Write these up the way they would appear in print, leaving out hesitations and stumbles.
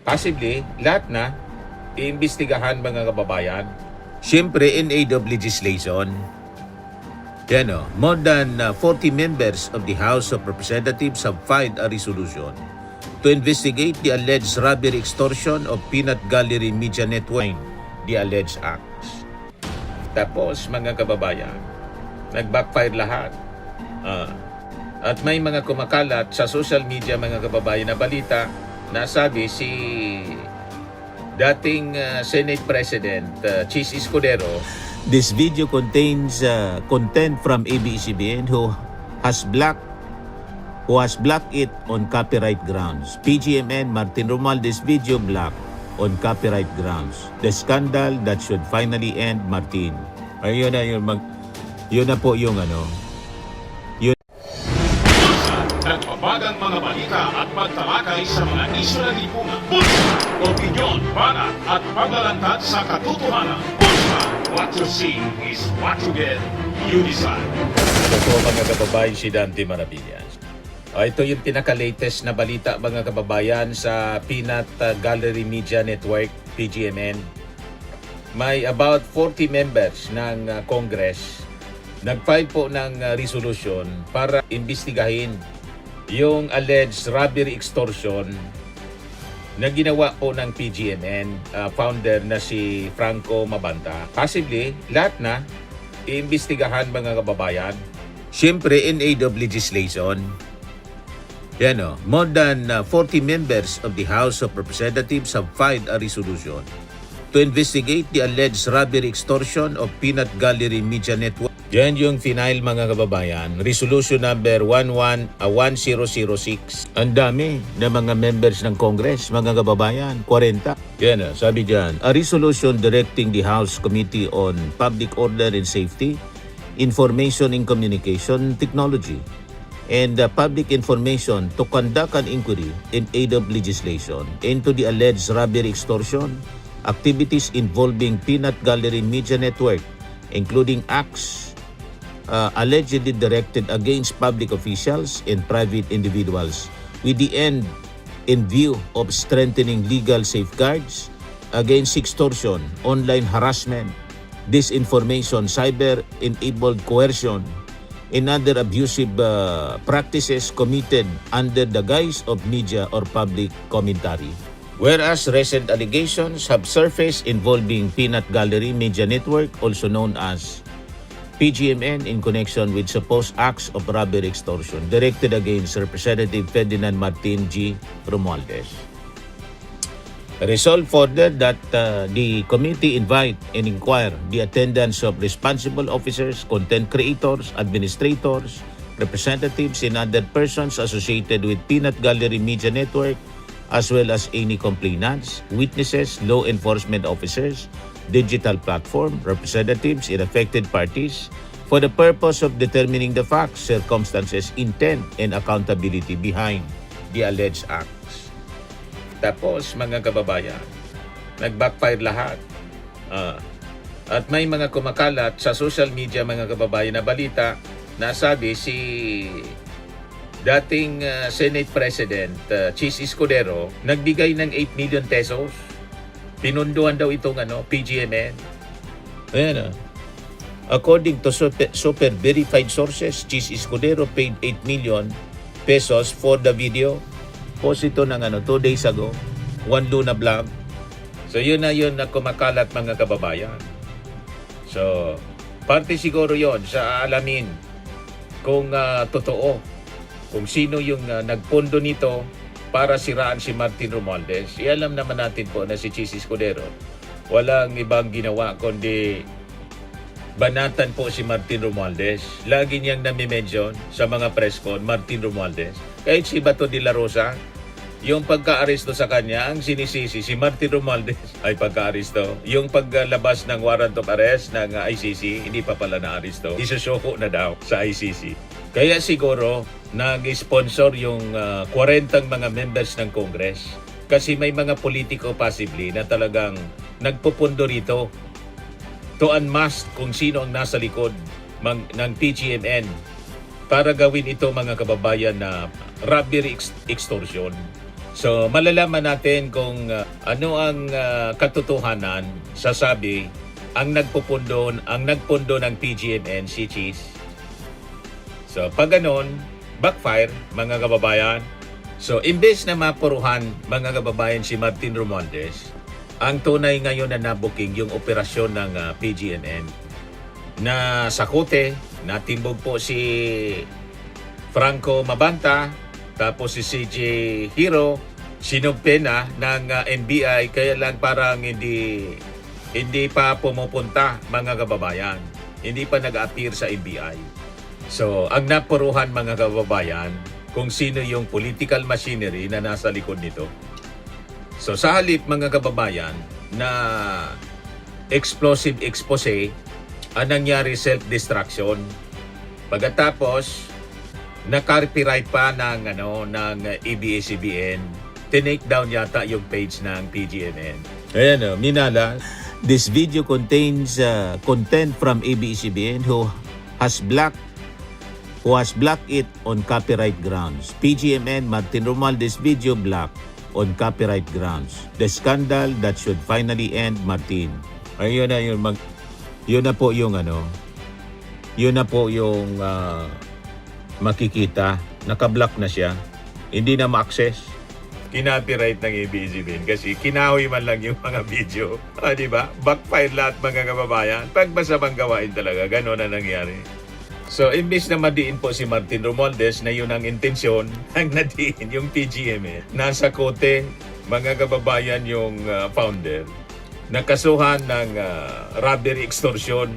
Possibly, lahat na iimbestigahan mga kababayan. Siyempre, in aid of legislation, more than 40 members of the House of Representatives have filed a resolution to investigate the alleged robbery extortion of Peanut Gallery Media Network, the alleged acts. Tapos, mga kababayan, nag-backfire lahat. At may mga kumakalat sa social media, mga kababayan, na balita na sabi si dating Senate President Chis Escudero. This video contains content from ABS-CBN who has blocked it on copyright grounds. PGMN Martin Romualdez video blocked on copyright grounds. The scandal that should finally end, Martin. Ayun na yun na po yung Nagbabagang mga balita at pagtalakay sa mga isyu ng lipunan. Bulsa! Opinyon, banat at paglalantad sa katotohanan. Bulsa! What you see is what you get. You decide. Ito mga kababayan, si Dante Maravillas. Ito yung pinaka-latest na balita mga kababayan sa Peanut Gallery Media Network, PGMN. May about 40 members ng Congress nag-file po ng resolution para imbestigahin yung alleged robbery extortion na ginawa po ng PGMN founder na si Franco Mabanta. Possibly, lahat na iimbestigahan mga kababayan. Siyempre, in aid of legislation, more than 40 members of the House of Representatives have filed a resolution to investigate the alleged robbery extortion of Peanut Gallery Media Network. Yan yung final mga kababayan, resolution number 1006. Ang dami na mga members ng Congress, mga kababayan, 40. Yan sabi dyan, a resolution directing the House Committee on Public Order and Safety, Information and Communication Technology, and public information to conduct an inquiry in aid of legislation into the alleged robbery extortion, activities involving Peanut Gallery Media Network, including acts allegedly directed against public officials and private individuals with the end in view of strengthening legal safeguards against extortion, online harassment, disinformation, cyber-enabled coercion, and other abusive practices committed under the guise of media or public commentary. Whereas recent allegations have surfaced involving Peanut Gallery Media Network, also known as PGMN, in connection with supposed acts of robbery extortion directed against Representative Ferdinand Martin G. Romualdez. Resolved further that the committee invite and inquire the attendance of responsible officers, content creators, administrators, representatives, and other persons associated with Peanut Gallery Media Network, as well as any complainants, witnesses, law enforcement officers, digital platform, representatives, and affected parties for the purpose of determining the facts, circumstances, intent, and accountability behind the alleged acts. Tapos, mga kababayan, nag-backfire lahat. At may mga kumakalat sa social media, mga kababayan, na balita na sabi si dating Senate President Chis Escudero nagbigay ng 8 million pesos. Pinunduan daw itong PGMN. Ayan. According to super verified sources, Chis Escudero paid 8 million pesos for the video. Post ito ng 2 days ago. One Luna Vlog. So yun na kumakalat mga kababayan. So parte siguro yon sa alamin kung totoo. Kung sino yung nagpondo nito para siraan si Martin Romualdez. Alam naman natin po na si Chis Escudero walang ibang ginawa kundi banatan po si Martin Romualdez. Lagi niyang nami-mention sa mga press con, Martin Romualdez. Kahit si Bato de la Rosa, yung pagka-aresto sa kanya, ang sinisisi si Martin Romualdez ay pagka-aresto. Yung paglabas ng warrant of arrest ng ICC, hindi pa pala na-aresto. Isusoko na daw sa ICC. Kaya siguro, nag-sponsor yung 40 mga members ng Congress. Kasi may mga politiko possibly na talagang nagpupundo rito to unmask kung sino ang nasa likod ng PGMN para gawin ito mga kababayan na robbery extortion. So malalaman natin kung ano ang katotohanan sasabi ang nagpundo ng PGMN si Cheese. So pag ganon, backfire mga kababayan. So imbes na mapuruhan mga kababayan si Martin Romualdez, ang tunay ngayon na nabuking yung operasyon ng PGMN na sakute, natimbog po si Franco Mabanta, tapos si CJ Hero, sinugpe na ng NBI, kaya lang parang hindi pa pumupunta mga kababayan. Hindi pa nag-appear sa NBI. So, ang napuruhan mga kababayan, kung sino yung political machinery na nasa likod nito. So, sa halip mga kababayan na explosive expose, ang nangyari self-destruction. Pagkatapos, na-copyright pa ng ABS-CBN. Tinake down yata yung page ng PGMN. Ayan minala. This video contains content from ABS-CBN who has blocked it on copyright grounds. PGMN Martin Romualdez video blocked on copyright grounds. The scandal that should finally end, Martin. Ayun na yun. Yun na po yung makikita. Naka-block na siya. Hindi na ma-access. Kinopyright ng ABS-CBN kasi kinahoy man lang yung mga video. Diba? Backfire lahat mga kababayan. Pagmasamang gawain talaga. Ganon na nangyari. So, imbis na madiin po si Martin Romualdez na yun ang intensyon, ang nadiin yung PGMN. Nasa kote, mga kababayan yung founder. Nakasuhan ng robbery extortion.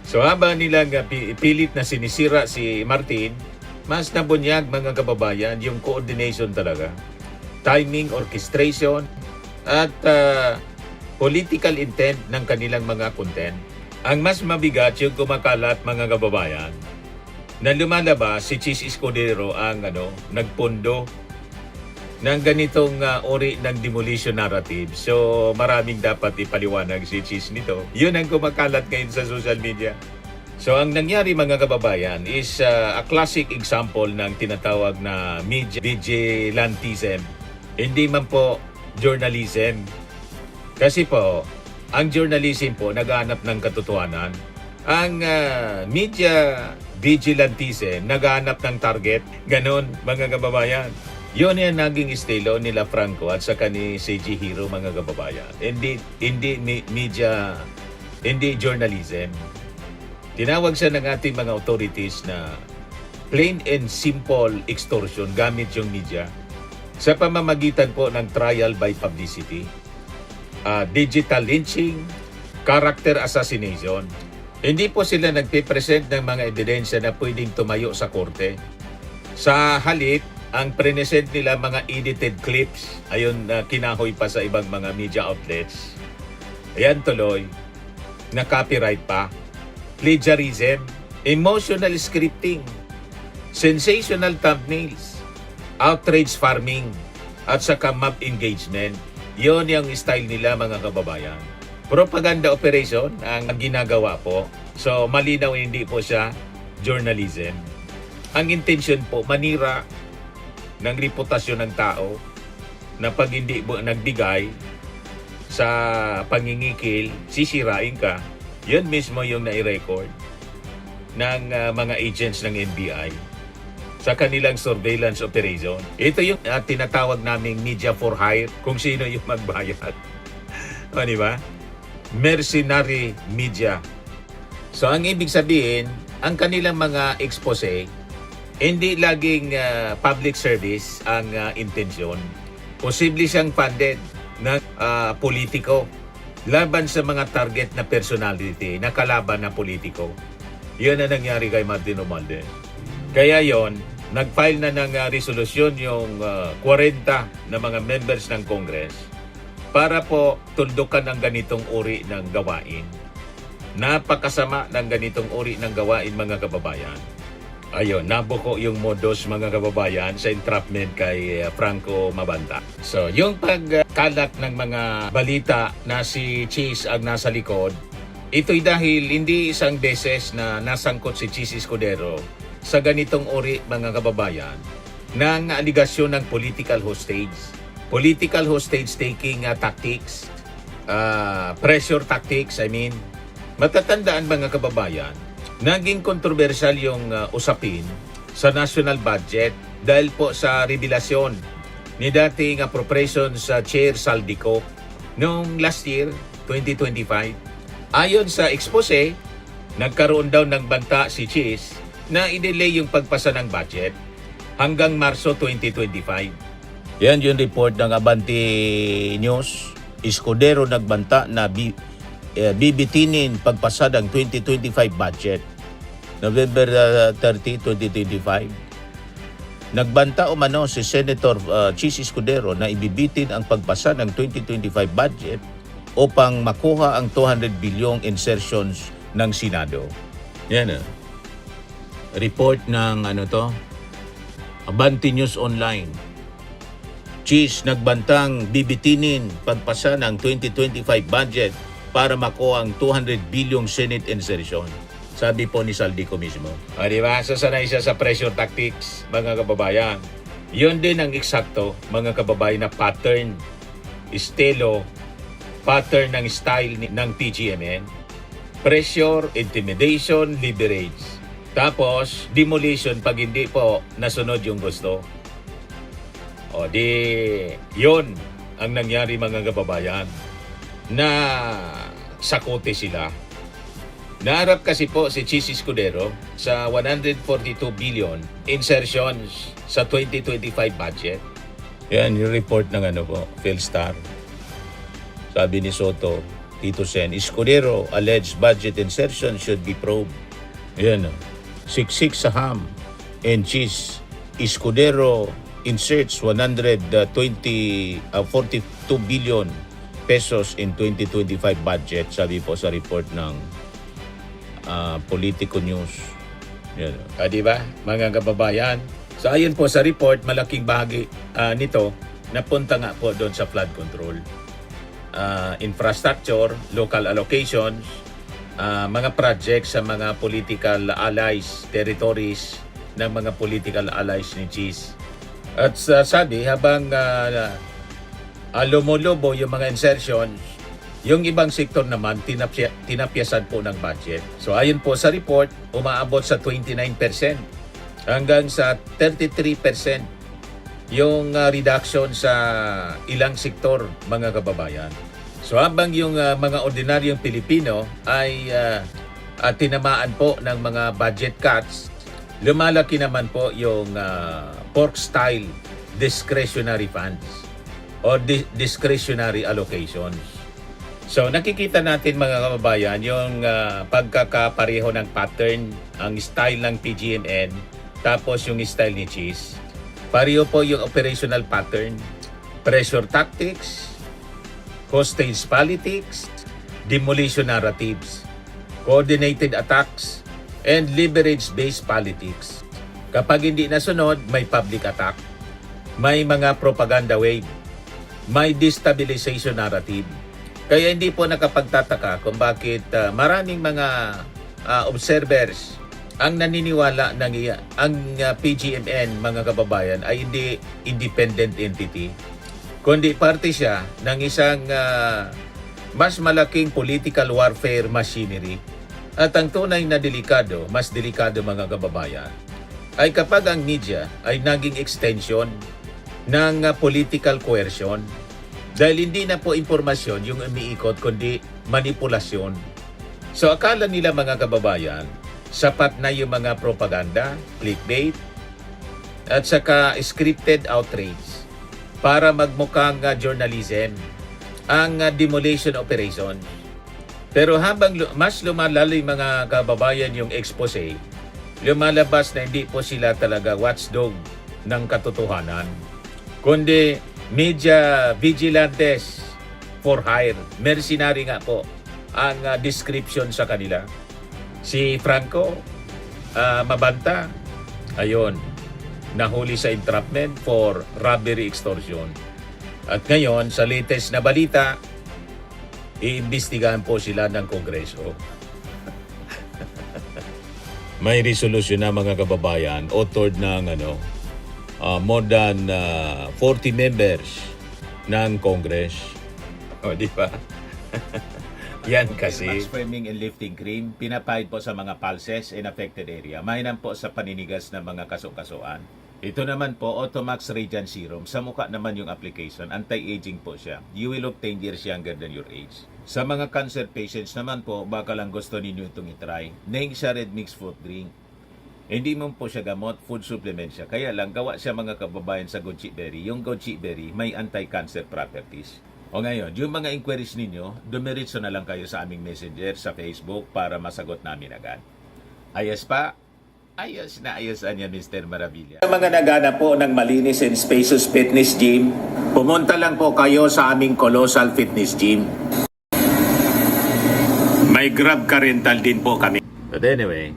So habang nilang pilit na sinisira si Martin, mas nabunyag mga kababayan yung coordination talaga. Timing, orchestration, at political intent ng kanilang mga content. Ang mas mabigat yung kumakalat mga kababayan na lumalabas si Cheese Escudero ang nagpundo ng ganitong uri ng demolition narrative. So maraming dapat ipaliwanag si Cheese nito. Yun ang kumakalat ngayon sa social media. So ang nangyari mga kababayan is a classic example ng tinatawag na media vigilantism. Hindi man po journalism. Kasi po, ang journalism po naghahanap ng katotohanan. Ang media vigilantism naghahanap ng target. Ganon mga kababayan. Yun yung naging estilo nila Franco at saka ni CJ Hero mga kababayan. Hindi media, hindi journalism. Tinawag siya ng ating mga authorities na plain and simple extortion gamit yung media sa pamamagitan po ng trial by publicity, digital lynching, character assassination. Hindi po sila nagpipresent ng mga ebidensya na pwedeng tumayo sa korte. Sa halip, ang present nila mga edited clips, ayun kinahoy pa sa ibang mga media outlets. Ayan tuloy, na copyright pa, plagiarism, emotional scripting, sensational thumbnails, outrage farming, at saka mob engagement. Yun yung style nila mga kababayan. Propaganda operation ang ginagawa po. So malinaw hindi po siya journalism. Ang intention po manira ng reputasyon ng tao na pag hindi nagbigay sa pangingikil, sisirain ka. Yun mismo yung nai-record ng mga agents ng NBI sa kanilang surveillance operation. Ito yung tinatawag naming media for hire, kung sino yung magbayad. O, di ba? Mercenary media. So, ang ibig sabihin, ang kanilang mga expose, hindi laging public service ang intensyon. Posible siyang funded ng politiko laban sa mga target na personality na kalaban na politiko. Yun ang nangyari kay Martin Romualdez. Kaya yon, nag-file na ng resolusyon yung 40 na mga members ng Congress para po tuldukan ang ganitong uri ng gawain. Napakasama ng ganitong uri ng gawain mga kababayan. Ayun, nabuko yung modus mga kababayan sa entrapment kay Franco Mabanta. So, yung pagkalat ng mga balita na si Cheese ang nasa likod, ito'y dahil hindi isang beses na nasangkot si Cheese Escudero sa ganitong uri mga kababayan ng aligasyon ng political hostage. political hostage-taking tactics, pressure tactics, matatandaan mga kababayan, naging kontrobersyal yung usapin sa national budget dahil po sa revelasyon ni dating appropriations Chair Saldico noong last year, 2025. Ayon sa expose, nagkaroon daw ng banta si Cheese na i-delay yung pagpasa ng budget hanggang Marso 2025. Yan yung report ng Abante News. Escudero nagbanta na bibitinin pagpasa ng 2025 budget. November 30, 2025. Nagbanta umano si Senator Chis Escudero na ibibitin ang pagpasa ng 2025 budget upang makuha ang 200 bilyong insertions ng Senado. Yan report ng Abante News Online. Cheese nagbantang bibitinin pagpasa ng 2025 budget para makuha ang 200 bilyong Senate insertion. Sabi po ni Saldico mismo. Diba? Sasanay siya sa pressure tactics, mga kababayan. Yun din ang eksakto, mga kababayan, na pattern, estilo, pattern ng style ng PGMN. Pressure, intimidation, leverage. Tapos, demolition pag hindi po nasunod yung gusto. O yun ang nangyari, mga kababayan, na sakote sila. Naharap kasi po si Chis Escudero sa 142 billion insertions sa 2025 budget. Yan yung report ng Philstar. Sabi ni Soto, Tito Sen, Escudero alleged budget insertion should be probed. Yan siksik sa ham and Chis Escudero inserts 42 billion pesos in 2025 budget, sabi po sa report ng Politico News. Yan. Diba, mga kababayan? So ayun po sa report, malaking bahagi nito napunta nga po doon sa flood control. Infrastructure, local allocations, mga projects sa mga political allies, territories ng mga political allies ni Cheese. At sabi, habang lumulobo yung mga insertions, yung ibang sektor naman tinapyasan po ng budget. So ayon po sa report, umaabot sa 29% hanggang sa 33% yung reduction sa ilang sektor, mga kababayan. So habang yung mga ordinaryong Pilipino ay tinamaan po ng mga budget cuts, lumalaki naman po yung pork style discretionary funds or discretionary allocations. So nakikita natin, mga kababayan, yung pagkakapareho ng pattern, ang style ng PGMN tapos yung style ni Cheese. Pareho po yung operational pattern, pressure tactics, hostage politics, demolition narratives, coordinated attacks, and leverage-based politics. Kapag hindi nasunod, may public attack, may mga propaganda wave, may destabilization narrative. Kaya hindi po nakapagtataka kung bakit maraming mga observers ang naniniwala na ang PGMN, mga kababayan, ay hindi independent entity, kundi parte siya ng isang mas malaking political warfare machinery. At ang tunay na delikado, mas delikado, mga kababayan, ay kapag ang media ay naging extension ng political coercion, dahil hindi na po impormasyon yung umiikot, kundi manipulasyon. So akala nila, mga kababayan, sapat na yung mga propaganda, clickbait, at saka scripted outrage para magmukhang journalism ang demolition operation. Pero habang mas lumalalim, mga kababayan, yung expose, lumalabas na hindi po sila talaga watchdog ng katotohanan, kundi media vigilantes for hire. Mercenary nga po ang description sa kanila. Si Franco Mabanta, ayun, nahuli sa entrapment for robbery extortion. At ngayon, sa latest na balita, iimbestigahan po sila ng Kongreso. May resolusyon na, mga kababayan, authored ng more than 40 members ng Congress. O, di ba? Yan kasi. Max Firming and Lifting Cream, pinapahid po sa mga pulses in affected area. Mainam po sa paninigas ng mga kaso-kasuan. Ito naman po, Automax Radiant Serum. Sa mukha naman yung application, anti-aging po siya. You will look 10 years younger than your age. Sa mga cancer patients naman po, baka lang gusto ninyo itong itry. Neng siya red mixed fruit drink. Hindi mo po siya gamot, food supplement siya. Kaya lang, gawa siya mga kababayan sa goji berry. Yung goji berry may anti-cancer properties. O ngayon, yung mga inquiries ninyo, dumiritso na lang kayo sa aming messenger sa Facebook para masagot namin agad. Ayos pa? Ayos na ayos niya, Mr. Maravilla. Sa mga nagana po ng malinis and spacious fitness gym, pumunta lang po kayo sa aming Colossal Fitness Gym. May Grab car rental din po kami. But anyway,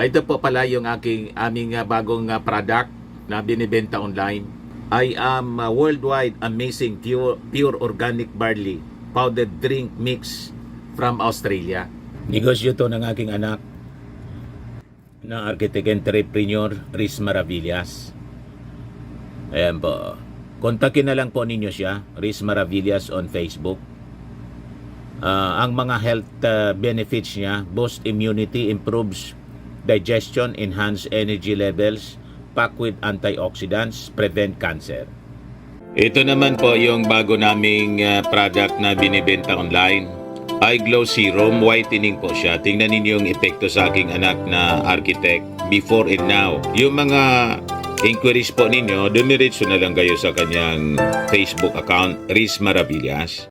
ito po pala yung aming bagong product na binibenta online. I am worldwide amazing pure organic barley powdered drink mix from Australia. Negosyo to ng aking anak na architect entrepreneur Riz Maravillas. Ayan po. Kontakin na lang po ninyo siya, Riz Maravillas on Facebook. Ang mga health benefits niya, boost immunity, improves digestion, enhance energy levels, packed with antioxidants, prevent cancer. Ito naman po yung bago naming product na binibenta online. Eye Glow Serum, whitening po siya. Tingnan ninyo yung epekto sa aking anak na architect before and now. Yung mga inquiries po ninyo, dumiretso na lang kayo sa kanyang Facebook account, Riz Maravillas.